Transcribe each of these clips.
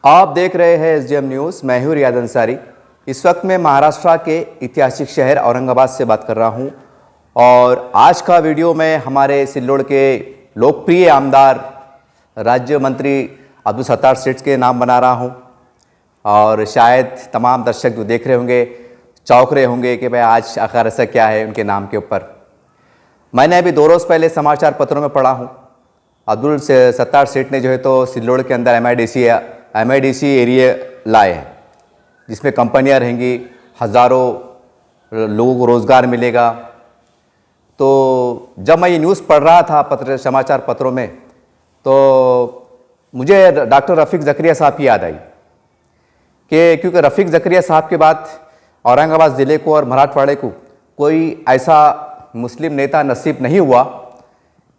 आप देख रहे हैं एसडीएम न्यूज़। मैं हूं रियाद अंसारी। इस वक्त मैं महाराष्ट्र के ऐतिहासिक शहर औरंगाबाद से बात कर रहा हूं और आज का वीडियो में हमारे सिल्लोड के लोकप्रिय आमदार राज्य मंत्री अब्दुल सत्तार सेठ के नाम बना रहा हूं। और शायद तमाम दर्शक जो देख रहे होंगे चौंक रहे होंगे कि भाई आज आखिर ऐसा क्या है उनके नाम के ऊपर। मैंने अभी 2 रोज़ पहले समाचार पत्रों में पढ़ा हूँ अब्दुल सत्तार सेठ ने जो है तो सिल्लोड के अंदर एमआईडीसी एरिया लाए हैं जिसमें कंपनियां रहेंगी, हज़ारों लोगों को रोज़गार मिलेगा। तो जब मैं ये न्यूज़ पढ़ रहा था समाचार पत्रों में तो मुझे डॉक्टर रफ़ीक ज़करिया साहब की याद आई कि क्योंकि रफ़ीक ज़करिया साहब के बाद औरंगाबाद ज़िले को और मराठवाड़े को कोई ऐसा मुस्लिम नेता नसीब नहीं हुआ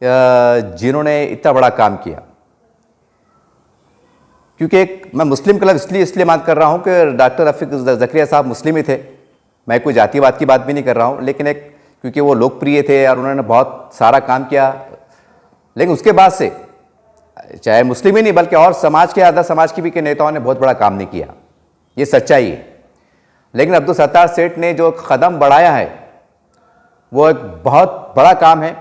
जिन्होंने इतना बड़ा काम किया। क्योंकि मैं मुस्लिम का लफ्ज़ इसलिए बात कर रहा हूँ कि डॉक्टर रफ़ीक ज़करिया साहब मुस्लिम ही थे। मैं कोई जातिवाद की बात भी नहीं कर रहा हूँ, लेकिन क्योंकि वो लोकप्रिय थे और उन्होंने बहुत सारा काम किया। लेकिन उसके बाद से चाहे मुस्लिम ही नहीं बल्कि और समाज के आधा समाज की भी के नेताओं ने बहुत बड़ा काम नहीं किया, ये सच्चाई है। लेकिन अब्दुल सत्तार सेठ ने जो कदम बढ़ाया है वो एक बहुत बड़ा काम है।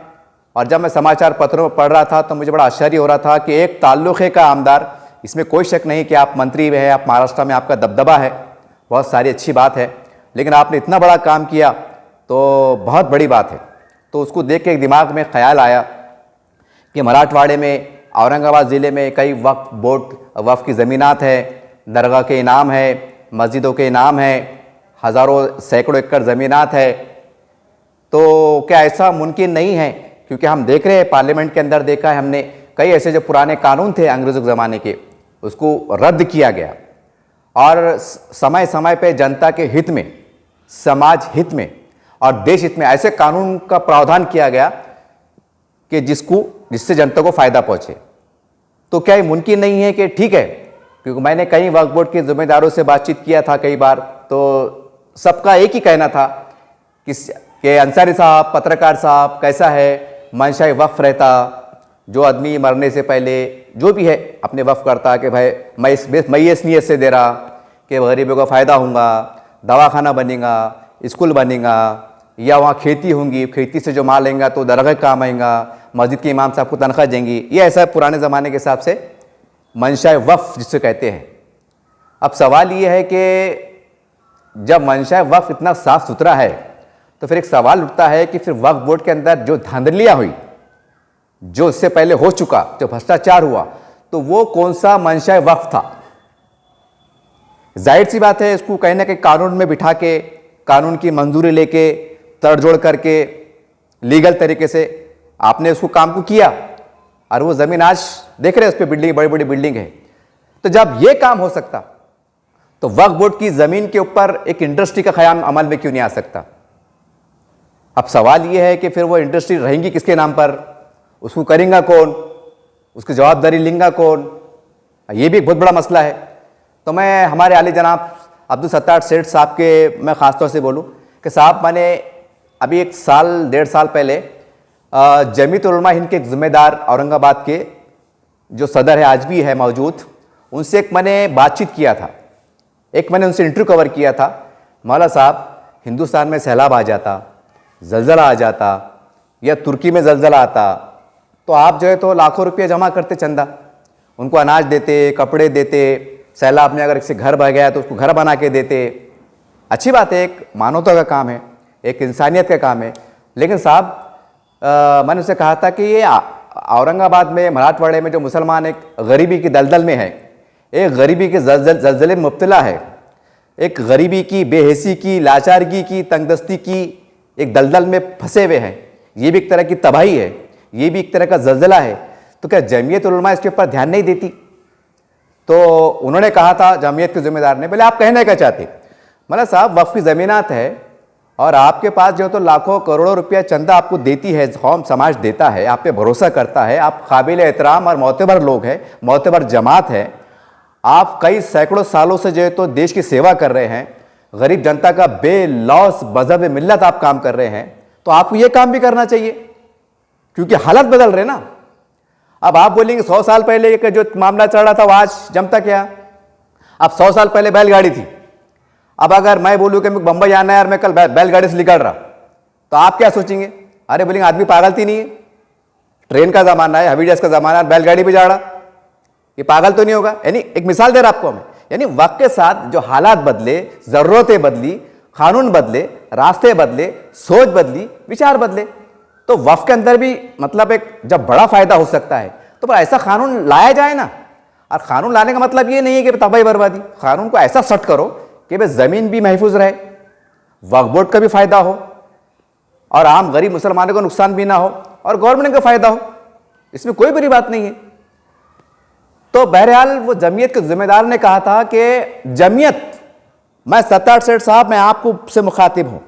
और जब मैं समाचार पत्रों में पढ़ रहा था तो मुझे बड़ा आश्चर्य हो रहा था कि एक ताल्लुक़े का आमदार, इसमें कोई शक नहीं कि आप मंत्री में हैं, आप महाराष्ट्र में आपका दबदबा है, बहुत सारी अच्छी बात है, लेकिन आपने इतना बड़ा काम किया तो बहुत बड़ी बात है। तो उसको देख के एक दिमाग में ख्याल आया कि मराठवाड़े में औरंगाबाद ज़िले में कई वक्फ की ज़मीनात है, दरगाह के इनाम है, मस्जिदों के इनाम है, हज़ारों सैकड़ों एकड़ ज़मीनात है। तो क्या ऐसा मुमकिन नहीं है? क्योंकि हम देख रहे हैं पार्लियामेंट के अंदर देखा है हमने कई ऐसे जो पुराने कानून थे अंग्रेज़ों के ज़माने के, उसको रद्द किया गया और समय समय पे जनता के हित में, समाज हित में और देश हित में ऐसे कानून का प्रावधान किया गया कि जिससे जनता को फ़ायदा पहुँचे। तो क्या ये मुमकिन नहीं है कि ठीक है, क्योंकि मैंने कई वक्फ बोर्ड के ज़िम्मेदारों से बातचीत किया था कई बार, तो सबका एक ही कहना था कि अंसारी साहब, पत्रकार साहब, कैसा है मंशाई वक्फ रहता, जो आदमी मरने से पहले जो भी है अपने वक्फ करता कि भाई मैं इस नीयत से दे रहा कि गरीबों का फ़ायदा होगा, दवाखाना बनेगा, स्कूल बनेगा, या वहाँ खेती होंगी, खेती से जो माल लेंगे तो दरगाह काम आएगा, मस्जिद के इमाम साहब को तनख्वाह देंगी। ये ऐसा पुराने ज़माने के हिसाब से मंशाई वक्फ जिससे कहते हैं। अब सवाल ये है कि जब मंशाई वक्फ इतना साफ़ सुथरा है तो फिर एक सवाल उठता है कि फिर वक्फ बोर्ड के अंदर जो धांधलियाँ हुई, जो इससे पहले हो चुका, जो भ्रष्टाचार हुआ, तो वो कौन सा मंशाई वक्फ था? जाहिर सी बात है इसको कहीं ना कहीं कानून में बिठा के, कानून की मंजूरी लेके, तड़जोड़ करके, लीगल तरीके से आपने उसको काम को किया और वो ज़मीन आज देख रहे हैं उस पर बिल्डिंग, बड़ी बड़ी बिल्डिंग है। तो जब ये काम हो सकता तो वक्फ बोर्ड की ज़मीन के ऊपर एक इंडस्ट्री का क़याम अमल में क्यों नहीं आ सकता? अब सवाल ये है कि फिर वो इंडस्ट्री रहेंगी किसके नाम पर, उसको करेंगा कौन, उसकी जवाबदारी लेंगा कौन, ये भी एक बहुत बड़ा मसला है। तो मैं हमारे आले जनाब अब्दुल सत्तार सेठ साहब के मैं ख़ास तौर से बोलूँ कि साहब, मैंने अभी 1 साल 1.5 साल पहले जमीयत उलमा हिंद के एक ज़िम्मेदार औरंगाबाद के जो सदर है, आज भी है मौजूद, उनसे एक मैंने बातचीत किया था, एक मैंने उनसे इंटरव्यू कवर किया था। मौला साहब, हिंदुस्तान में सैलाब आ जाता, ज़लज़ला आ जाता या तुर्की में ज़लज़ला आता तो आप जो है तो लाखों रुपये जमा करते, चंदा, उनको अनाज देते, कपड़े देते, सैलाब में अगर किसी घर बह गया तो उसको घर बना के देते। अच्छी बात है, एक मानवता का काम है, एक इंसानियत का काम है। लेकिन साहब, मैंने उससे कहा था कि ये औरंगाबाद में, मराठवाड़े में जो मुसलमान एक गरीबी की दलदल में है, एक गरीबी के जलजले में मुब्तला है, एक गरीबी की, बेहसी की, लाचारगी की, तंगदस्ती की एक दलदल में फंसे हुए हैं, ये भी एक तरह की तबाही है, ये भी एक तरह का जलजला है। तो क्या जमीयत उलमा इसके ऊपर ध्यान नहीं देती? तो उन्होंने कहा था, जमीयत के ज़िम्मेदार ने, बोले आप कहना क्या चाहते? मतलब साहब, वक्फ की ज़मीनात है और आपके पास जो तो लाखों करोड़ों रुपया चंदा आपको देती है, कौम समाज देता है, आप पे भरोसा करता है, आप काबिल एहतराम और मोतबर लोग हैं, मोतबर जमात है, आप कई सैकड़ों सालों से जो है तो देश की सेवा कर रहे हैं, गरीब जनता का बेलौस मजहब मिल्लत आप काम कर रहे हैं, तो आपको ये काम भी करना चाहिए, क्योंकि हालत बदल रहे ना। अब आप बोलेंगे 100 साल पहले का जो मामला चल रहा था वो आज जमता क्या? अब 100 साल पहले बैलगाड़ी थी। अब अगर मैं बोलूँ कि मैं बम्बई जाना है और मैं कल बैलगाड़ी से निकल रहा, तो आप क्या सोचेंगे? अरे बोलेंगे आदमी पागल तो नहीं है, ट्रेन का ज़माना है, हवाई जहाज का ज़माना है, बैलगाड़ी पे जा रहा, ये पागल तो नहीं होगा? यानी एक मिसाल दे रहा आपको मैं, यानी वक्त के साथ जो हालात बदले, ज़रूरतें बदली, कानून बदले, रास्ते बदले, सोच बदली, विचार बदले, तो वक्त के अंदर भी मतलब एक जब बड़ा फायदा हो सकता है तो ऐसा कानून लाया जाए ना। और कानून लाने का मतलब ये नहीं है कि तबाही बर्बादी, कानून को ऐसा सेट करो कि भाई ज़मीन भी महफूज रहे, वक्फ बोर्ड का भी फायदा हो, और आम गरीब मुसलमानों को नुकसान भी ना हो, और गवर्नमेंट का फायदा हो, इसमें कोई बुरी बात नहीं है। तो बहरहाल वो जमीयत के जिम्मेदार ने कहा था कि जमीयत, मैं सत्तार सेठ साहब, मैं आपको से मुखातिब हूं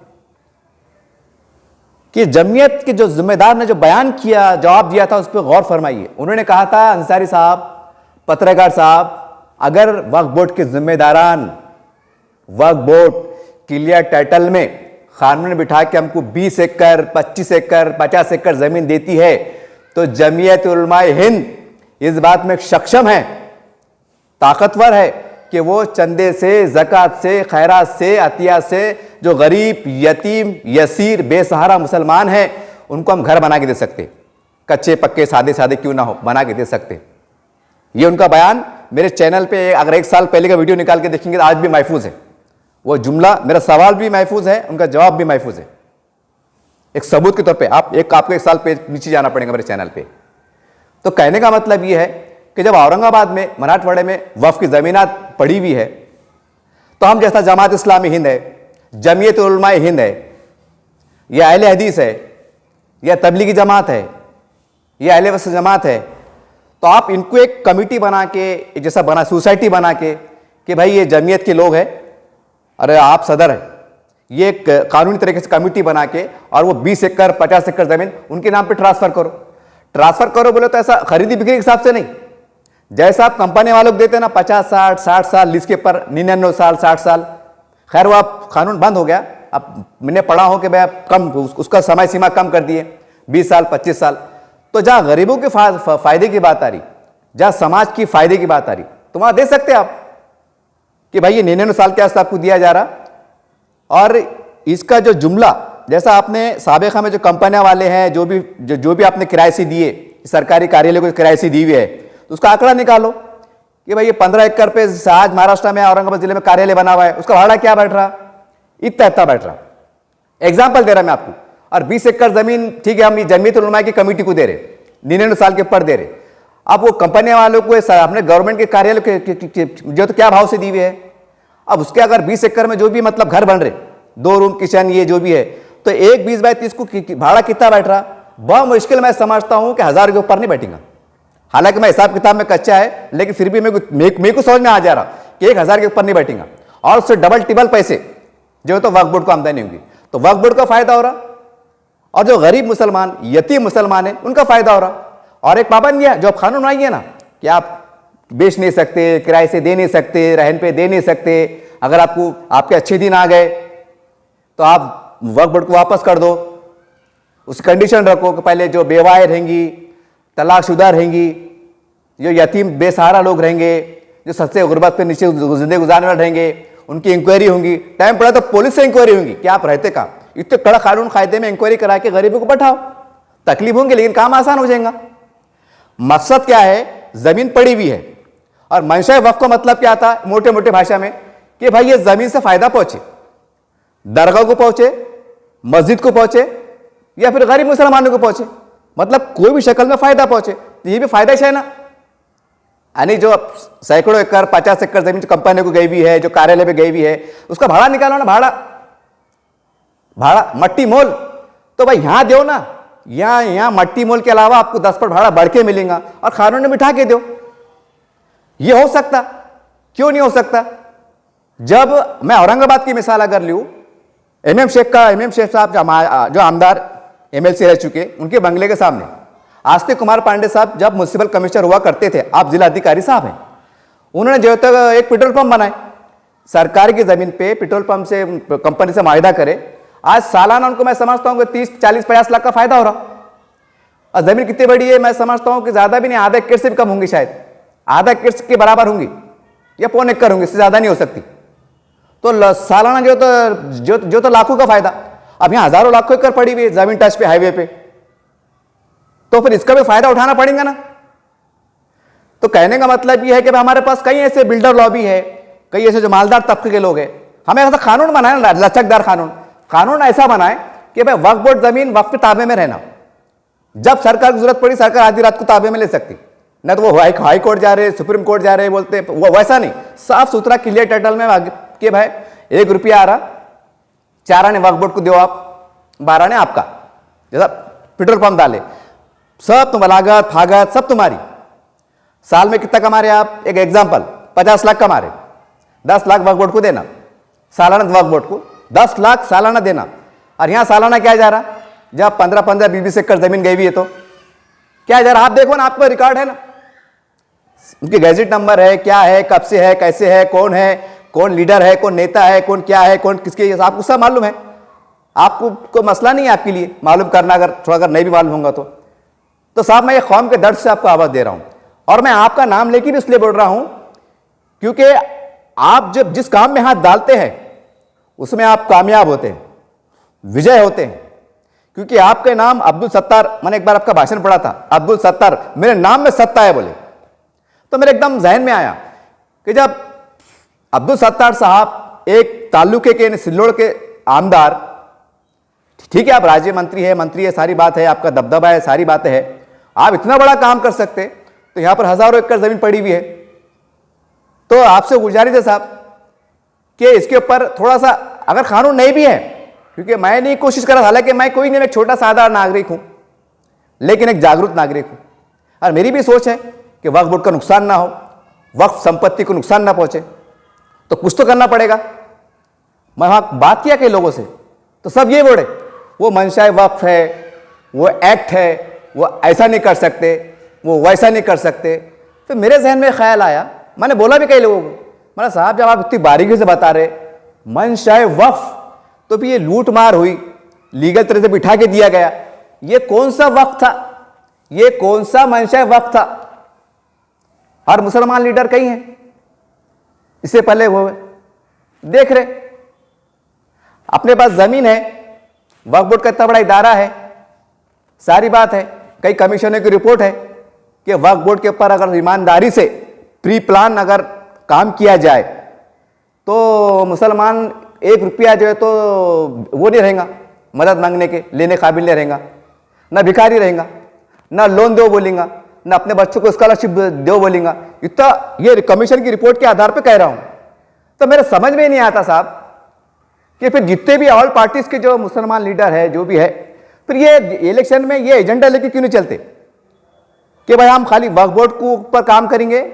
कि जमीयत के जो जिम्मेदार ने जो बयान किया, जवाब दिया था, उस पर गौर फरमाइए। उन्होंने कहा था, अंसारी साहब, पत्रकार साहब, अगर वक्फ बोर्ड के जिम्मेदारान वक्फ बोर्ड क्लियर टाइटल में कानून में बिठा के हमको 20 एकड़, 25 एकड़, 50 एकड़ जमीन देती है, तो जमीयत उलमाए हिंद इस बात में सक्षम है, ताकतवर है कि वो चंदे से, ज़कात से, खैरात से, अतिया से जो गरीब, यतीम, यसीर, बेसहारा मुसलमान हैं, उनको हम घर बना के दे सकते, कच्चे पक्के सादे सादे क्यों ना हो, बना के दे सकते। ये उनका बयान मेरे चैनल पे अगर 1 साल पहले का वीडियो निकाल के देखेंगे तो आज भी महफूज है वो जुमला, मेरा सवाल भी महफूज है, उनका जवाब भी महफूज है। एक सबूत के तौर पे आपको 1 साल पे नीचे जाना पड़ेगा मेरे चैनल पे। तो कहने का मतलब ये है कि जब औरंगाबाद में, मराठवाड़े में वक्फ की ज़मीनात पड़ी हुई है, तो हम जैसा जमात इस्लामी हिंद है, जमीयत उलमाए हिंद है, या अहले हदीस है, या तबलीगी जमात है, या अहले वसत जमात है, तो आप इनको एक कमेटी बना के, जैसा बना सोसाइटी बना के कि भाई ये जमीयत के लोग हैं, अरे आप सदर हैं, ये एक कानूनी तरीके से कमेटी बना के और वो 20 एकड़ 50 एकड़ जमीन उनके नाम पे ट्रांसफर करो। ट्रांसफर करो बोले तो ऐसा खरीदी बिक्री के हिसाब से नहीं, जैसा आप कंपनी वालों को देते हैं ना 50 60 साल लीज के ऊपर, 99 साल 60 साल, खैर वो आप कानून बंद हो गया। अब मैंने पढ़ा हो कि भाई आप कम उसका समय सीमा कम कर दिए 20 साल 25 साल। तो जहाँ गरीबों के फायदे की बात आ रही, जहाँ समाज की फायदे की बात आ रही, तो वहाँ दे सकते आप कि भाई ये 99 साल के आस आपको दिया जा रहा। और इसका जो जुमला, जैसा आपने साबिका में जो कंपनियां वाले हैं, जो भी आपने किराए से दिए, सरकारी कार्यालय को किराए से दी हुई है, तो उसका आंकड़ा निकालो कि भाई ये 15 एकड़ पे आज महाराष्ट्र में, औरंगाबाद जिले में कार्यालय बना हुआ है, उसका भाड़ा क्या बैठ रहा, इतना बैठ रहा। एग्जाम्पल दे रहा मैं आपको। और 20 एकड़ जमीन, ठीक है, हम जमीयत उलमा की कमेटी को दे रहे, 99 साल के ऊपर दे रहे। अब वो कंपनियां वालों को अपने गवर्नमेंट के कार्यालय के जो तो क्या भाव से दी हुई है, अब उसके अगर 20 एकड़ में जो भी मतलब घर बन रहे, 2 रूम किचन ये जो भी है, तो एक 20 बाई 30 को भाड़ा कितना बैठ रहा? बहुत मुश्किल मैं समझता हूं कि 1000 के ऊपर नहीं बैठेगा। हालांकि मैं हिसाब किताब में कच्चा है, लेकिन फिर भी मेरे को समझ में आ जा रहा कि 1000 के ऊपर नहीं बैठेगा, और उससे डबल टिबल पैसे जो तो वक्फ बोर्ड को आमदनी होगी। तो वक्फ बोर्ड का फायदा हो रहा, और जो गरीब मुसलमान, यतीम मुसलमान है, उनका फायदा हो रहा। और एक पाबंदी है जो कानून आई है ना कि आप बेच नहीं सकते, किराए से दे नहीं सकते, रहन पे दे नहीं सकते, अगर आपके अच्छे दिन आ गए तो आप वक्फ बोर्ड को वापस कर दो। उस कंडीशन रखो कि पहले जो बेवाएं रहेंगी, तलाकशुदा रहेंगी, जो यतीम बेसहारा लोग रहेंगे, जो सस्ते गुर्बत पे नीचे जिंदगी गुजारने वाले रहेंगे, उनकी इंक्वायरी होंगी। टाइम पड़ा तो पुलिस से इंक्वायरी होंगी कि आप रहते कहाँ। इतने कड़ा कानून कायदे में इंक्वायरी करा के गरीबों को बैठाओ, तकलीफ होंगी लेकिन काम आसान हो जाएगा। मकसद क्या है? जमीन पड़ी हुई है, और मंशा वक्फ का मतलब क्या था मोटे मोटे भाषा में कि भाई ये जमीन से फायदा पहुंचे, दरगाह को पहुंचे, मस्जिद को पहुंचे, या फिर गरीब मुसलमानों को पहुंचे, मतलब कोई भी शक्ल में फायदा पहुंचे। तो ये भी फायदा है ना। यानी जो सैकड़ों एकड़ 50 एकड़ जमीन जो कंपनी को गई हुई है, जो कार्यालय पे गई हुई है, उसका भाड़ा निकालो ना, भाड़ा मट्टी मोल। तो भाई यहां दो ना, यहां मट्टी मोल के अलावा आपको 10% भाड़ा बढ़ के मिलेगा, और कानून में बिठा के दो। ये हो सकता, क्यों नहीं हो सकता? जब मैं औरंगाबाद की मिसाल अगर लूं, एमएम शेख साहब जो आमदार एमएलसी रह चुके, उनके बंगले के सामने आस्तिक कुमार पांडे साहब जब म्युनिसिपल कमिश्नर हुआ करते थे, आप जिला अधिकारी साहब हैं, उन्होंने जो तक एक पेट्रोल पंप बनाए सरकार की जमीन पे, पेट्रोल पंप से कंपनी से माहिदा करे। आज सालाना उनको मैं समझता हूं कि 30 40 50 लाख का फायदा हो रहा। और जमीन कितनी बड़ी है? मैं समझता हूं कि ज्यादा भी नहीं, आधा एकड़ से भी कम होंगी, शायद आधा एकड़ के बराबर होंगी। या पौने एक करूंगी, इससे ज्यादा नहीं हो सकती। तो सालाना जो तो लाखों का फायदा, अब यहां हजारों लाखों एकड़ पड़ी हुई है जमीन टच पे, हाईवे पे, तो फिर इसका भी फायदा उठाना पड़ेगा ना। तो कहने का मतलब यह है कि हमारे पास कई ऐसे बिल्डर लॉबी है, कई ऐसे जो मालदार तबके के लोग हैं, हमें ऐसा कानून बनाए ना, लचकदार कानून ऐसा बनाए कि भाई वक्फ बोर्ड जमीन वक्फ के ताबे में रहना, जब सरकार की जरूरत पड़ी सरकार आधी रात को ताबे में ले सकती, ना तो वो हाई कोर्ट जा रहे, सुप्रीम कोर्ट जा रहे बोलते, वो वैसा नहीं, साफ सुथरा क्लियर टाइटल में कि भाई 1 रुपया आ रहा, 4 आने वक्फ बोर्ड को दो आप, 12 आने आपका। जैसा पेट्रोल पंप डाले, सब तुम लागत फागत सब तुम्हारी। साल में कितना कमा रहे आप, एक एग्जाम्पल 50 लाख कमा रहे, 10 लाख वक्फ बोर्ड को देना, सालाना वक्फ बोर्ड को 10 लाख सालाना देना। और यहां सालाना क्या जा रहा, जब 15-15 20 एकड़ जमीन गई हुई है तो क्या जा रहा, आप देखो ना, आप पर रिकॉर्ड है ना, उनके गैजेट नंबर है, क्या है, कब से है, कैसे है, कौन लीडर है, कौन नेता है, कौन क्या है, कौन किसके, आपको सब मालूम है। आपको कोई मसला नहीं है आपके लिए मालूम करना, अगर थोड़ा अगर नहीं भी मालूम होगा तो साहब मैं ये कौम के दर्द से आपको आवाज दे रहा हूं। और मैं आपका नाम लेके भी इसलिए बोल रहा हूं क्योंकि आप जब जिस काम में हाथ डालते हैं उसमें आप कामयाब होते हैं, विजय होते हैं। क्योंकि आपके नाम अब्दुल सत्तार, मैंने एक बार आपका भाषण पढ़ा था, अब्दुल सत्तार, मेरे नाम में सत्ता है बोले, तो मेरे एकदम जहन में आया कि जब अब्दुल सत्तार साहब एक तालुके के सिल्लोड़ के आमदार, ठीक है आप राज्य मंत्री है, सारी बात है, आपका दबदबा है, सारी बातें है, आप इतना बड़ा काम कर सकते, तो यहां पर हजारों एकड़ जमीन पड़ी हुई है। तो आपसे गुजारिश है साहब कि इसके ऊपर थोड़ा सा, अगर कानून नहीं भी है, क्योंकि मैं नहीं कोशिश कर रहा, हालांकि मैं कोई नहीं, एक छोटा साधारण नागरिक हूं, लेकिन एक जागरूक नागरिक हूं, और मेरी भी सोच है कि वक्फ बोर्ड का नुकसान ना हो, वक्फ संपत्ति को नुकसान ना पहुंचे, तो कुछ तो करना पड़ेगा। मैं वहां बात किया कई लोगों से, तो सब ये बोले वो मंशाए वक्फ है, वो एक्ट है, वो ऐसा नहीं कर सकते, वो वैसा नहीं कर सकते। तो मेरे जहन में ख्याल आया, मैंने बोला भी कई लोगों को, मैंने साहब जब आप इतनी बारीकी से बता रहे मंशाए वक्फ, तो भी ये लूट मार हुई, लीगल तरह से बिठा के दिया गया, ये कौन सा वक्फ था, ये कौन सा मंशाए वक्फ था। और मुसलमान लीडर कई हैं इससे पहले वो देख रहे, अपने पास जमीन है, वक्फ बोर्ड का इतना बड़ा इदारा है, सारी बात है, कई कमीशनों की रिपोर्ट है कि वक्फ बोर्ड के ऊपर अगर ईमानदारी से प्री प्लान अगर काम किया जाए तो मुसलमान 1 रुपया जो है तो वो नहीं रहेगा मदद मांगने के, लेने काबिल नहीं रहेगा, ना भिखारी रहेगा, ना लोन दो बोलेगा, ना अपने बच्चों को स्कॉलरशिप दो बोलेगा। इतना ये कमीशन की रिपोर्ट के आधार पर कह रहा हूं। तो मेरे समझ में नहीं आता साहब कि फिर जितने भी ऑल पार्टीज के जो मुसलमान लीडर है, जो भी है, फिर ये इलेक्शन में ये एजेंडा लेके क्यों नहीं चलते कि भाई हम खाली वक्फ बोर्ड को ऊपर काम करेंगे,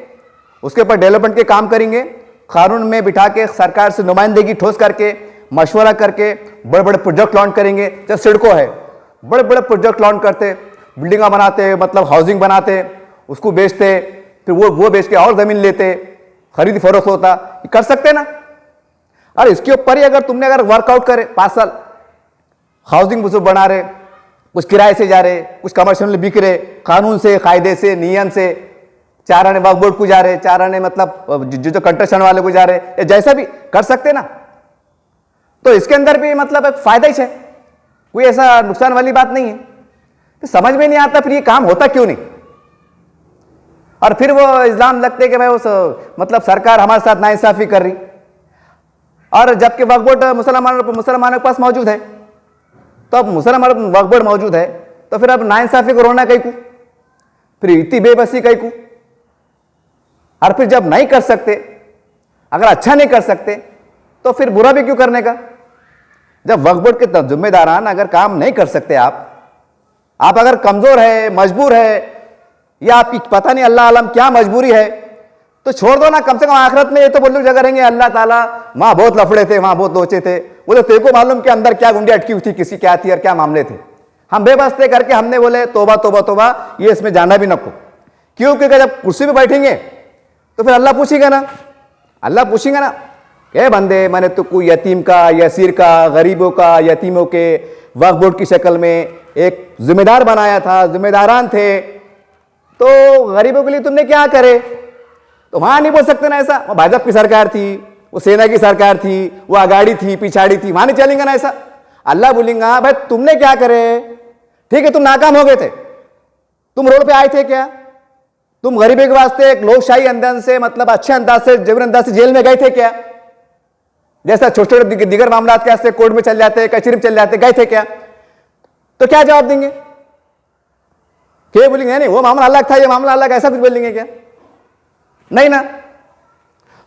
उसके ऊपर डेवलपमेंट के काम करेंगे, कानून में बिठा के सरकार से नुमाइंदगी ठोस करके मशवरा करके बड़े बड़े प्रोजेक्ट लॉन्च करेंगे। जब सड़कों है, बड़े बड़े प्रोजेक्ट लॉन्च करते, बिल्डिंगा बनाते, मतलब हाउसिंग बनाते, उसको बेचते, फिर वो बेच के और जमीन लेते, खरीद फरोख्त होता, कर सकते ना। और इसके ऊपर ही अगर तुमने अगर वर्कआउट करे 5 साल, हाउसिंग बना रहे, कुछ किराए से जा रहे, कुछ कमर्शियल बिक रहे, कानून से, कायदे से, नियम से, 4 आने वक्फ बोर्ड को जा रहे, 4 आने मतलब जो कंस्ट्रक्शन वाले को जा रहे, जैसा भी कर सकते ना। तो इसके अंदर भी मतलब एक फायदा ही है, कोई ऐसा नुकसान वाली बात नहीं है। तो समझ में नहीं आता फिर ये काम होता क्यों नहीं। और फिर वो इल्जाम लगते कि भाई उस मतलब सरकार हमारे साथ नाइंसाफी कर रही, और जबकि वक्फ बोर्ड मुसलमानों के पास मौजूद है, तो अब मुसलमान वक्फ बोर्ड मौजूद है, तो फिर अब नाइंसाफी को रोना कहीं को, फिर इतनी बेबसी कहीं को। और फिर जब नहीं कर सकते, अगर अच्छा नहीं कर सकते, तो फिर बुरा भी क्यों करने का। जब वक्फ बोर्ड के जिम्मेदारान अगर काम नहीं कर सकते, आप अगर कमजोर है, मजबूर है, या आपकी पता नहीं अल्लाह आलम क्या मजबूरी है, तो छोड़ दो ना। कम से कम आखिरत में ये तो बोल जगह रहेंगे अल्लाह ताला वहां बहुत लफड़े थे, वहां बहुत लोचे थे, वो तो तेरे को मालूम कि अंदर क्या गुंडी अटकी हुई थी, किसी क्या थी और क्या मामले थे। हम बेबस थे करके हमने बोले तोबा तोबा तोबा, ये इसमें जाना भी नको। क्यों? क्योंकि जब कुर्सी पे बैठेंगे तो फिर अल्लाह पूछेगा ना, अल्लाह पूछेगा ना, ए बंदे मैंने तो कोई यतीम का, यसीर का, गरीबों का, यतीमों के वक्फ बोर्ड की शक्ल में एक जिम्मेदार बनाया था, जिम्मेदारान थे, तो गरीबों के लिए तुमने क्या करे, तो वहां नहीं बोल सकते ना ऐसा, वो भाजपा की सरकार थी, वो सेना की सरकार थी, वो आगाड़ी थी, पिछाड़ी थी, वहां नहीं चलेंगे ना ऐसा। अल्लाह बोलेंगे भाई तुमने क्या करे, ठीक है तुम नाकाम हो गए थे, तुम रोड पे आए थे क्या, तुम गरीबी के वास्ते एक लोकशाही अंदाज से, मतलब अच्छे अंदाज से, जबरन अंदाज से जेल में गए थे क्या, जैसा छोटे छोटे दिगर मामला कैसे कोर्ट में चल जाते, कचहरी में चल जाते, गए थे क्या, तो क्या जवाब देंगे, क्या बोलेंगे नहीं वो मामला अलग था, ये मामला अलग, ऐसा कुछ बोलेंगे क्या, नहीं ना।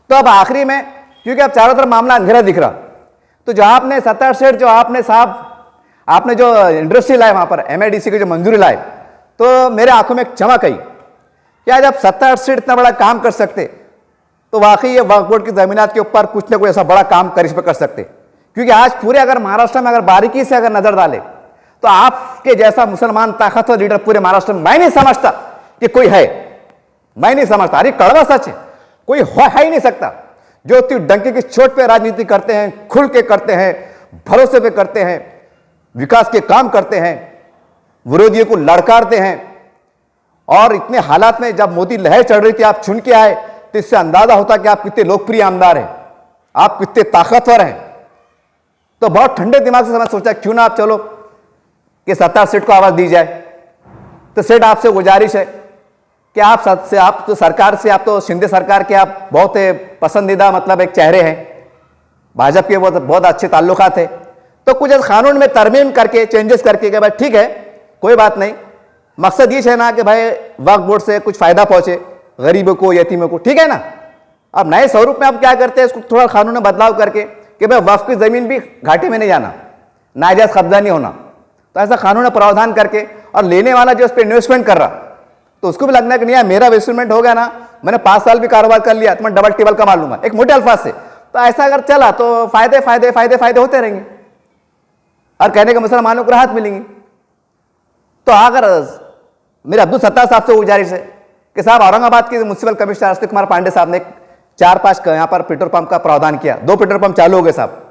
तो अब आखिरी में, क्योंकि अब चारों तरफ मामला अंधेरा दिख रहा, तो जो आपने 70 सीट जो आपने साहब आपने जो इंडस्ट्री लाए वहां पर MIDC की जो मंजूरी लाए, तो मेरे आंखों में एक चमक आई क्या, जब 70 सीट इतना बड़ा काम कर सकते तो वाकई ये वक्फ बोर्ड की जमीनात के ऊपर कुछ ना कुछ ऐसा बड़ा काम कर सकते। क्योंकि आज पूरे अगर महाराष्ट्र में अगर बारीकी से अगर नजर डाले तो आपके जैसा मुसलमान ताकतवर लीडर पूरे महाराष्ट्र में मैं नहीं समझता कि कोई है, मैं नहीं समझता, अरे कड़वा सच है, कोई है ही नहीं सकता जो डंके की चोट पे राजनीति करते हैं, खुल के करते हैं, भरोसे पे करते हैं, विकास के काम करते हैं, विरोधियों को लड़कारते हैं। और इतने हालात में जब मोदी लहर चढ़ रही थी आप चुन के आए, तो इससे अंदाजा होता कि आप कितने लोकप्रिय आमदार हैं, आप कितने ताकतवर हैं। तो बहुत ठंडे दिमाग से मैं सोचा क्यों ना आप चलो कि 70 सीट को आवाज दी जाए। तो सेठ आपसे गुजारिश है कि आप तो सरकार से, आप तो शिंदे सरकार के आप बहुत पसंदीदा मतलब एक चेहरे हैं, भाजपा के बहुत अच्छे ताल्लुकात है, तो कुछ कानून में तरमीम करके चेंजेस करके कि भाई ठीक है कोई बात नहीं, मकसद ये है ना कि भाई वक्फ बोर्ड से कुछ फायदा पहुंचे गरीबों को, यतीमों को, ठीक है ना। अब नए स्वरूप में आप क्या करते हैं, इसको थोड़ा कानून में बदलाव करके कि भाई वक्फ की जमीन भी घाटे में नहीं जाना, नाजायज कब्जा नहीं होना, तो ऐसा कानून में प्रावधान करके, और लेने वाला जो उस पर इन्वेस्टमेंट कर रहा तो उसको भी लगना कि नहीं यार मेरा इन्वेस्टमेंट हो गया ना, मैंने 5 साल भी कारोबार कर लिया तो मैं डबल टेबल कमा लूंगा, एक मोटे अल्फाज से। तो ऐसा अगर चला तो फायदे फायदे फायदे फायदे होते रहेंगे और कहने के मुसलमानों को राहत मिलेंगी। तो अगर मेरे अब्दुल सत्तार साहब से गुजारिश है कि साहब औरंगाबाद के म्युनिसिपल कमिश्नर आस्तिक कुमार पांडे साहब ने 4-5 यहाँ पर पेट्रोल पंप का प्रावधान किया, 2 पेट्रोल पंप चालू हो गए साहब।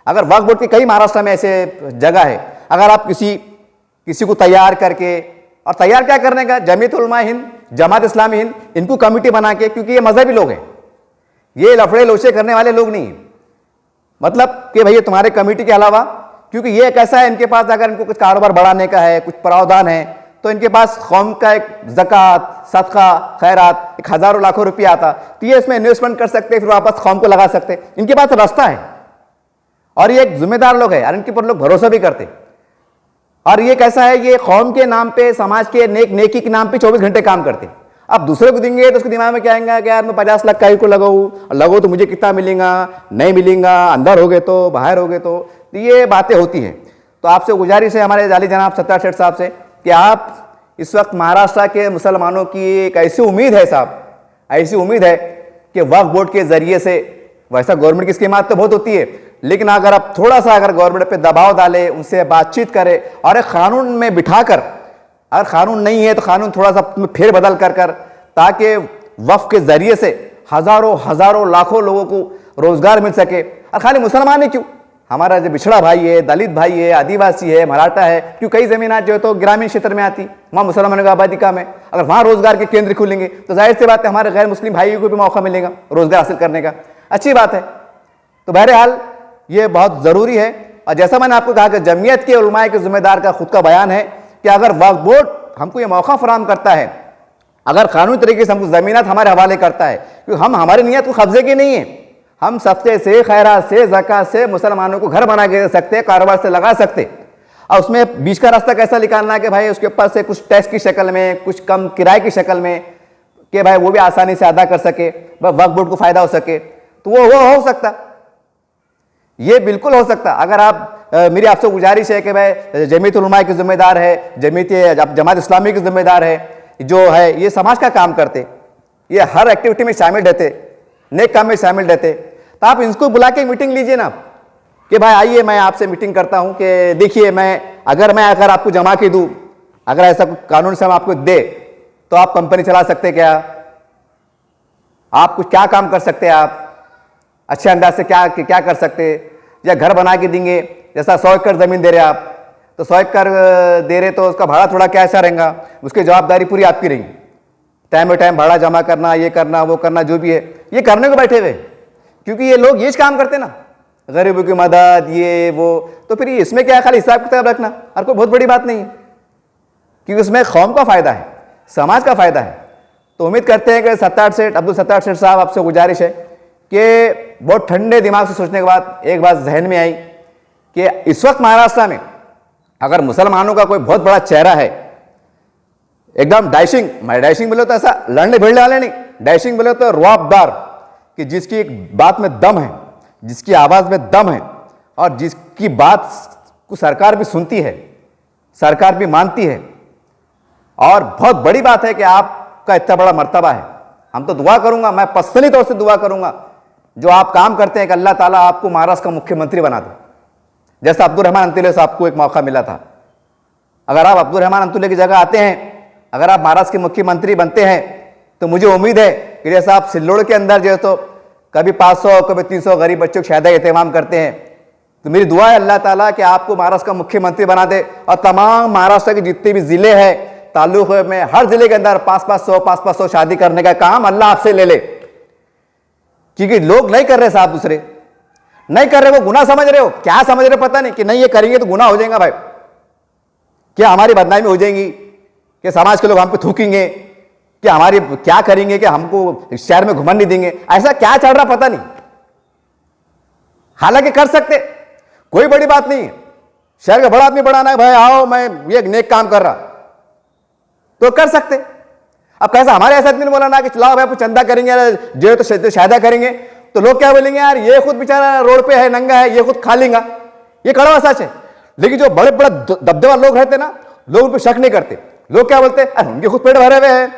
अगर वक्फ बोर्ड की कई महाराष्ट्र में ऐसे जगह है, अगर आप किसी को तैयार करके, और तैयार क्या करने का, जमीयत उलमा हिंद, जमात इस्लामी हिंद, इनको कमेटी बना के, क्योंकि ये मजहबी लोग हैं, ये लफड़े लोचे करने वाले लोग नहीं हैं, मतलब कि भैया तुम्हारे कमेटी के अलावा, क्योंकि ये कैसा है इनके पास अगर इनको कुछ कारोबार बढ़ाने का है, कुछ प्रावधान है, तो इनके पास कौम का एक ज़कात, सदका, खैरात एक हज़ारों लाखों रुपया आता, तो ये इसमें इन्वेस्टमेंट कर सकते, फिर वापस कौम को लगा सकते, इनके पास रास्ता है और ये एक जिम्मेदार लोग हैं और इनके ऊपर लोग भरोसा भी करते। और ये कैसा है, ये कौम के नाम पे, समाज के नेकी के नाम पे 24 घंटे काम करते। अब दूसरे को देंगे तो उसके दिमाग में क्या आएगा कि यार मैं 50 लाख का को लगाऊँ तो मुझे कितना मिलेगा, नहीं मिलेगा, अंदर हो गए तो, बाहर हो गए तो ये बातें होती हैं। तो आपसे गुजारिश है हमारे जाली जनाब सत्तार शेठ साहब से कि आप इस वक्त महाराष्ट्र के मुसलमानों की एक ऐसी उम्मीद है साहब, ऐसी उम्मीद है कि वक्फ बोर्ड के जरिए से, वैसा गवर्नमेंट की स्कीमात तो बहुत होती है, लेकिन अगर आप थोड़ा सा अगर गवर्नमेंट पे दबाव डाले, उनसे बातचीत करें और एक कानून में बिठाकर, अगर कानून नहीं है तो कानून थोड़ा सा फेर बदल कर ताकि वक्फ के जरिए से हजारों लाखों लोगों को रोजगार मिल सके। और खाली मुसलमान ही क्यों, हमारा जो बिछड़ा भाई है, दलित भाई है, आदिवासी है, मराठा है, क्यों कई जमीनात जो है तो ग्रामीण क्षेत्र में आती, वहाँ मुसलमानों की आबादी कम है, अगर वहाँ रोजगार के केंद्र खुलेंगे तो जाहिर सी बात है हमारे गैर मुस्लिम भाइयों को भी मौका मिलेगा रोजगार हासिल करने का, अच्छी बात है। तो बहरहाल ये बहुत ज़रूरी है। और जैसा मैंने आपको कहा कि जमीयत के उलमाए के जिम्मेदार का खुद का बयान है कि अगर वक्फ बोर्ड हमको ये मौका फराहम करता है, अगर कानूनी तरीके से हमको ज़मीनात हमारे हवाले करता है, क्योंकि हम हमारी नीयत को कब्जे की नहीं है, हम सस्ते से, खैरात से, ज़कात से मुसलमानों को घर बना के दे सकते, कारोबार से लगा सकते, और उसमें बीच का रास्ता कैसा निकालना है कि भाई उसके ऊपर से कुछ टैक्स की शक्ल में, कुछ कम किराए की शक्ल में, कि भाई वो भी आसानी से अदा कर सके, वक्फ बोर्ड को फ़ायदा हो सके, तो वो हो सकता, ये बिल्कुल हो सकता। अगर आप मेरी आपसे गुजारिश है कि भाई जमीयत उलमा की जिम्मेदार है, जमात इस्लामी की जिम्मेदार है, जो है ये समाज का काम करते, ये हर एक्टिविटी में शामिल रहते, नेक काम में शामिल रहते, तो आप इनको बुला के मीटिंग लीजिए ना कि भाई आइए मैं आपसे मीटिंग करता हूं कि देखिए मैं अगर आपको जमा के दूं, अगर ऐसा कानून से हम आपको दे तो आप कंपनी चला सकते क्या, आप कुछ क्या काम कर सकते हैं, आप अच्छे अंदाज से क्या कर सकते, या घर बना के देंगे, जैसा 100 एकड़ ज़मीन दे रहे आप तो 100 एकड़ दे रहे तो उसका भाड़ा थोड़ा क्या ऐसा रहेगा, उसकी जवाबदारी पूरी आपकी रहेगी, टाइम पे टाइम भाड़ा जमा करना, ये करना वो करना, जो भी है ये करने को बैठे हुए, क्योंकि ये लोग ये काम करते ना, गरीबों की मदद ये वो, तो फिर इसमें क्या खाली हिसाब किताब रखना और कोई बहुत बड़ी बात नहीं है, क्योंकि उसमें कौम का फायदा है, समाज का फायदा है। तो उम्मीद करते हैं कि सत्तार सेठ अब्दुल सत्तार सेठ साहब, आपसे गुजारिश है कि बहुत ठंडे दिमाग से सोचने के बाद एक बात जहन में आई कि इस वक्त महाराष्ट्र में अगर मुसलमानों का कोई बहुत बड़ा चेहरा है, एकदम डैशिंग, मैं डैशिंग बोले तो ऐसा लड़ने भिड़ने वाले नहीं, डैशिंग बोले तो रुआबदार, कि जिसकी एक बात में दम है, जिसकी आवाज में दम है और जिसकी बात को सरकार भी सुनती है, सरकार भी मानती है। और बहुत बड़ी बात है कि आपका इतना बड़ा मर्तबा है। हम तो दुआ करूंगा, मैं पर्सनली तौर से दुआ करूंगा, जो आप काम करते हैं कि अल्लाह ताला आपको महाराष्ट्र का मुख्यमंत्री बना दे, जैसा अब्दुल रहमान अंतुल्ले साहब को एक मौका मिला था। अगर आप अब्दुल रहमान अंतुल्ले की जगह आते हैं, अगर आप महाराष्ट्र के मुख्यमंत्री बनते हैं, तो मुझे उम्मीद है कि जैसा आप सिल्लोड़ के अंदर जो है तो कभी 500 कभी 300 गरीब बच्चों की शादी का एहतमाम करते हैं, तो मेरी दुआ है अल्लाह ताला कि आपको महाराष्ट्र का मुख्यमंत्री बना दे और तमाम महाराष्ट्र के जितने भी जिले हैं, ताल्लुक में, हर जिले के अंदर 500 शादी करने का काम अल्लाह आपसे ले ले। क्योंकि लोग नहीं कर रहे साहब, दूसरे नहीं कर रहे, वो गुनाह समझ रहे हो, क्या समझ रहे हो पता नहीं, कि नहीं ये करेंगे तो गुनाह हो जाएगा भाई, क्या हमारी बदनामी हो जाएगी, कि समाज के लोग हम पे थूकेंगे, कि हमारी क्या करेंगे, कि हमको शहर में घुमन नहीं देंगे, ऐसा क्या चल रहा पता नहीं। हालांकि कर सकते, कोई बड़ी बात नहीं है, शहर का बड़ा आदमी बढ़ाना है, भाई आओ मैं ये नेक काम कर रहा, तो कर सकते। अब कैसा हमारे ऐसा आदमी ने बोला ना कि चलाओ भाई चंदा करेंगे, जो तो शायदा करेंगे, तो लोग क्या बोलेंगे, यार ये खुद बेचारा रोड पे है, नंगा है, ये खुद खा लेगा, ये कड़वा सच है। लेकिन जो बड़े बड़े दबदबा लोग रहते ना, लोग उन पर शक नहीं करते। लोग क्या बोलते हैं, उनके खुद पेट भरे हुए हैं,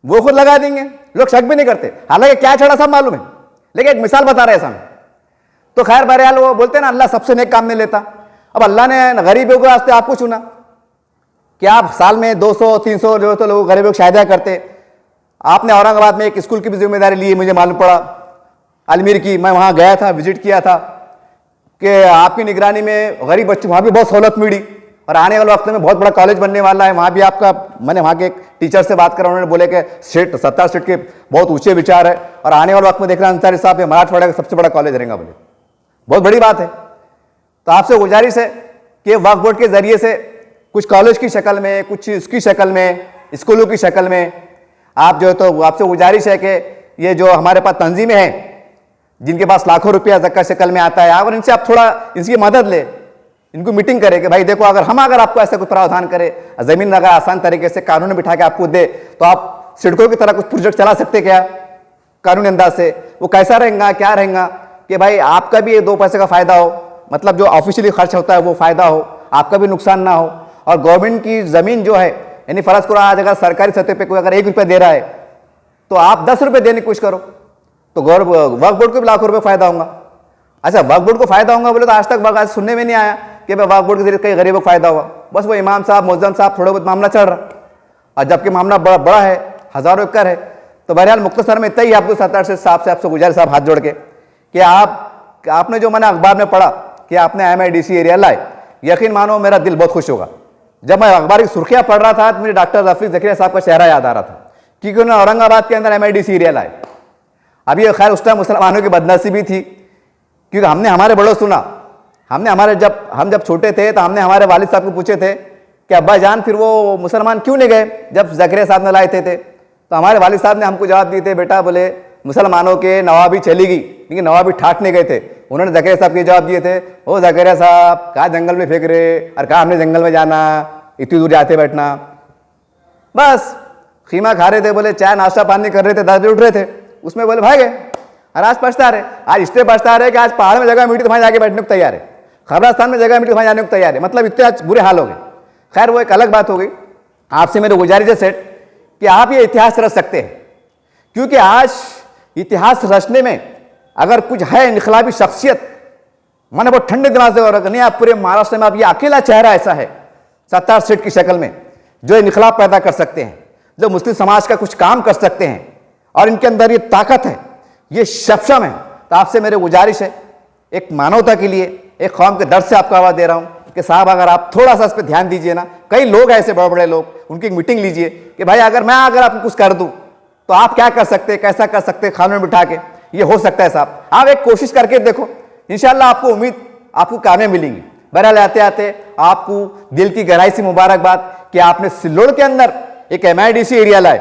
वो खुद लगा देंगे, लोग शक भी नहीं करते। हालांकि क्या चढ़ा सब मालूम है, लेकिन एक मिसाल बता रहे हैं सामने। तो खैर बहरहाल वो बोलते हैं ना, अल्लाह सबसे नेक काम नहीं लेता। अब अल्लाह ने गरीबों के वास्ते आपको चुना कि आप साल में 200-300 जो तो लोग गरीबों की शादियां करते। आपने औरंगाबाद में एक स्कूल की भी जिम्मेदारी ली, मुझे मालूम पड़ा, अजमेर की, मैं वहाँ गया था, विजिट किया था, कि आपकी निगरानी में गरीब बच्चों वहाँ भी बहुत सहूलत मिली और आने वाले वक्त में बहुत बड़ा कॉलेज बनने वाला है। वहाँ भी आपका, मैंने वहाँ के एक टीचर से बात करा, उन्होंने बोले कि सत्तार सीट के बहुत ऊंचे विचार है और आने वाले वक्त में देख रहे हैं अंसारी साहब ये मराठवाड़ा का सबसे बड़ा कॉलेज रहेगा, बोले बहुत बड़ी बात है। तो आपसे गुजारिश है कि वक्फ बोर्ड के जरिए से कुछ कॉलेज की शक्ल में, कुछ इसकी शक्ल में, स्कूलों की शक्ल में, आप जो है तो आपसे गुजारिश है कि ये जो हमारे पास तंजीमें हैं जिनके पास लाखों रुपया ज़क्का शक्ल में आता है, और इनसे आप थोड़ा इसकी मदद ले, इनको मीटिंग करें कि भाई देखो अगर आपको ऐसा कुछ प्रावधान करे, ज़मीन अगर आसान तरीके से कानून में बिठा के आपको दे, तो आप सिडको की तरह कुछ प्रोजेक्ट चला सकते क्या कानूनी अंदाज से। वो कैसा रहेगा, क्या रहेगा कि भाई आपका भी 2 पैसे का फायदा हो, मतलब जो ऑफिशियली खर्च होता है वो फायदा हो, आपका भी नुकसान ना हो। और गवर्नमेंट की ज़मीन जो है, यानी फर्ज करो आज अगर सरकारी सतह पे कोई अगर 1 रुपया दे रहा है, तो आप 10 रुपये देने की कोशिश करो, तो वक्फ बोर्ड को भी लाखों रुपये फायदा होगा। अच्छा, वक्फ बोर्ड को फायदा होगा बोले तो आज तक आज सुनने में नहीं आया कि भाई वक्फ बोर्ड के जरिए कई गरीबों को फायदा हुआ। बस वो इमाम साहब, मुअज्जिम साहब, थोड़ा बहुत मामला चल रहा, और जबकि मामला बड़ा है, हज़ारों एकड़ है। तो बहरहाल मुख्तसर में इतना ही अब्दुल सत्तार साहब से आपसे गुजारिश साहब हाथ जोड़ के कि आपने जो मैंने अखबार में पढ़ा कि आपने MIDC एरिया लाए, यकीन मानो मेरा दिल बहुत खुश होगा। जब मैं अखबार की सुर्खियाँ पढ़ रहा था तो मुझे डॉक्टर रफीक ज़करिया साहब का चेहरा याद आ रहा था, क्योंकि उन्होंने औरंगाबाद के अंदर MIDC एरिया लाए। अब ये खैर उस टाइम मुसलमानों की बदनसीबी थी, क्योंकि हमने हमारे बड़ों सुना, हम जब छोटे थे तो हमने हमारे वालिद साहब को पूछे थे कि अब्बा जान फिर वो मुसलमान क्यों नहीं गए जब ज़करिया साहब ने लाए थे। तो हमारे वालिद साहब ने हमको जवाब दिए थे, बेटा बोले मुसलमानों के नवाबी चली गई, लेकिन नवाबी ठाकने गए थे। उन्होंने ज़करिया साहब के जवाब दिए थे, ओ ज़करिया साहब कहाँ जंगल में फेंक रहे, और कहाँ हमने जंगल में जाना, इतनी दूर जाते बैठना, बस खीमा खा रहे थे, बोले चाय नाश्ता पानी कर रहे थे, 10 बजे उठ रहे थे, उसमें बोले भाग गए। और आज पछता रहे, आज इसलिए पछता रहे कि आज पहाड़ में जगह मिली तो वहाँ जाके बैठने को तैयार है, खबरस्तान में जगह मिली तो वहाँ जाने को तैयार है, मतलब इतने आज बुरे हाल हो गए। खैर वो एक अलग बात हो गई। आपसे मेरी गुजारिश है सेठ कि आप ये इतिहास रच सकते हैं, क्योंकि आज इतिहास रचने में अगर कुछ है इनकलाबी शख्सियत, मैंने बहुत ठंडे दिमाग से नहीं, आप पूरे महाराष्ट्र में आप ये अकेला चेहरा ऐसा है सत्तार सीट की शक्ल में जो इनकलाब पैदा कर सकते हैं, जो मुस्लिम समाज का कुछ काम कर सकते हैं, और इनके अंदर ये ताकत है, ये शफशम है। तो आपसे मेरी गुजारिश है, एक मानवता के लिए, एक कौम के दर्द से आपको आवाज़ दे रहा हूँ कि साहब अगर आप थोड़ा सा इस पर ध्यान दीजिए ना। कई लोग हैं ऐसे बड़े बड़े लोग, उनकी एक मीटिंग लीजिए कि भाई अगर आपको कुछ कर दूं तो आप क्या कर सकते हैं, कैसा कर सकते हैं, खानों में बिठा के ये हो सकता है साहब। आप एक कोशिश करके देखो, इंशाल्लाह आपको उम्मीद आपको कामें मिलेंगी। बहरहाल आते आते आपको दिल की गहराई से मुबारकबाद कि आपने सिल्लोड़ के अंदर एक MIDC एरिया लाए,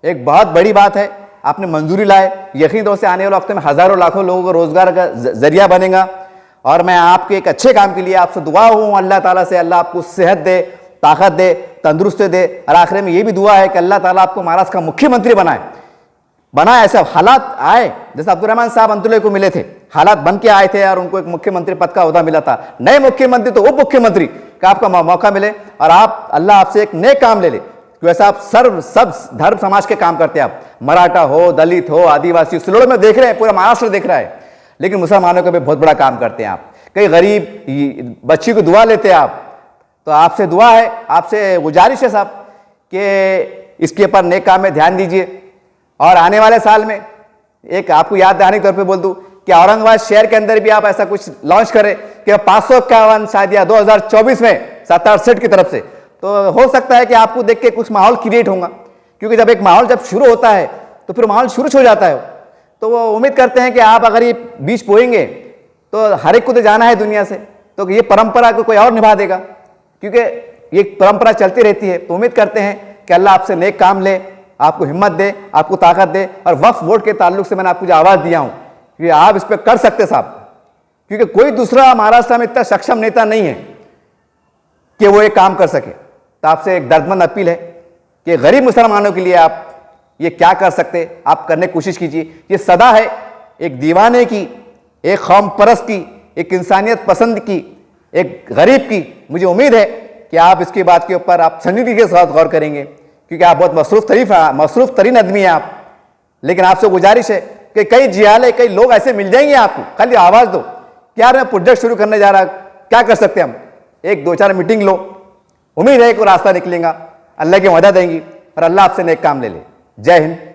एक बहुत बड़ी बात है, आपने मंजूरी लाए। यकीन तौर से आने वाले वक्त में हजारों लाखों लोगों को रोजगार का जरिया बनेगा। और मैं आपके एक अच्छे काम के लिए आपसे दुआ हूँ अल्लाह ताला से, अल्लाह आपको सेहत दे, ताकत दे, तंदुरुस्त दे। और आखिर में ये भी दुआ है कि अल्लाह ताला आपको महाराष्ट्र का मुख्यमंत्री बनाए ऐसे हालात आए जैसे अब्दुर्रहमान साहब अंतुल्य को मिले थे, हालात बन के आए थे और उनको एक मुख्यमंत्री पद का ओहदा मिला था। नए मुख्यमंत्री तो उप मुख्यमंत्री का आपका मौका मिले और आप अल्लाह आपसे एक नए काम ले वैसा आप सब धर्म समाज के काम करते हैं। आप मराठा हो, दलित हो, आदिवासी, सिल्लोड़ में देख रहे हैं, पूरा महाराष्ट्र देख रहा है, लेकिन मुसलमानों का भी बहुत बड़ा काम करते हैं आप। कई गरीब बच्ची को दुआ लेते हैं आप, तो आपसे दुआ है, आपसे गुजारिश है साहब कि इसके ऊपर नेक काम में ध्यान दीजिए। और आने वाले साल में एक आपको याद दहानी के तौर पे बोल दूं कि औरंगाबाद शहर के अंदर भी आप ऐसा कुछ लॉन्च करें कि 551 शायद या 2024 में 67 की तरफ से, तो हो सकता है कि आपको देख के कुछ माहौल क्रिएट होगा। क्योंकि जब एक माहौल जब शुरू होता है तो फिर माहौल शुरू हो जाता है। तो वो उम्मीद करते हैं कि आप अगर ये बीज बोएंगे तो हर एक को तो जाना है दुनिया से, तो ये परंपरा को कोई और निभा देगा, क्योंकि ये परंपरा चलती रहती है। तो उम्मीद करते हैं कि अल्लाह आपसे नेक काम ले, आपको हिम्मत दे, आपको ताकत दे। और वक्फ बोर्ड के ताल्लुक से मैंने आपको जो आवाज़ दिया हूँ कि आप इस पर कर सकते साहब, क्योंकि कोई दूसरा महाराष्ट्र में इतना सक्षम नेता नहीं है कि वो एक काम कर सके। तो आपसे एक दर्दमंद अपील है कि गरीब मुसलमानों के लिए आप ये क्या कर सकते, आप करने की कोशिश कीजिए। ये सदा है एक दीवाने की, एक कौम परस्त की, एक इंसानियत पसंद की, एक गरीब की। मुझे उम्मीद है कि आप इसकी बात के ऊपर आप संजीदगी के साथ गौर करेंगे, क्योंकि आप बहुत मसरूफ तरीन आदमी हैं आप। लेकिन आपसे गुजारिश है कि कई जियाले, कई लोग ऐसे मिल जाएंगे आपको, खाली आवाज़ दो कि यार मैं प्रोजेक्ट शुरू करने जा रहा, क्या कर सकते हैं हम, एक 2-4 मीटिंग लो, उम्मीद है कि रास्ता निकलेगा, अल्लाह की मदद देंगी और अल्लाह आपसे नेक काम ले ले। जय हिंद।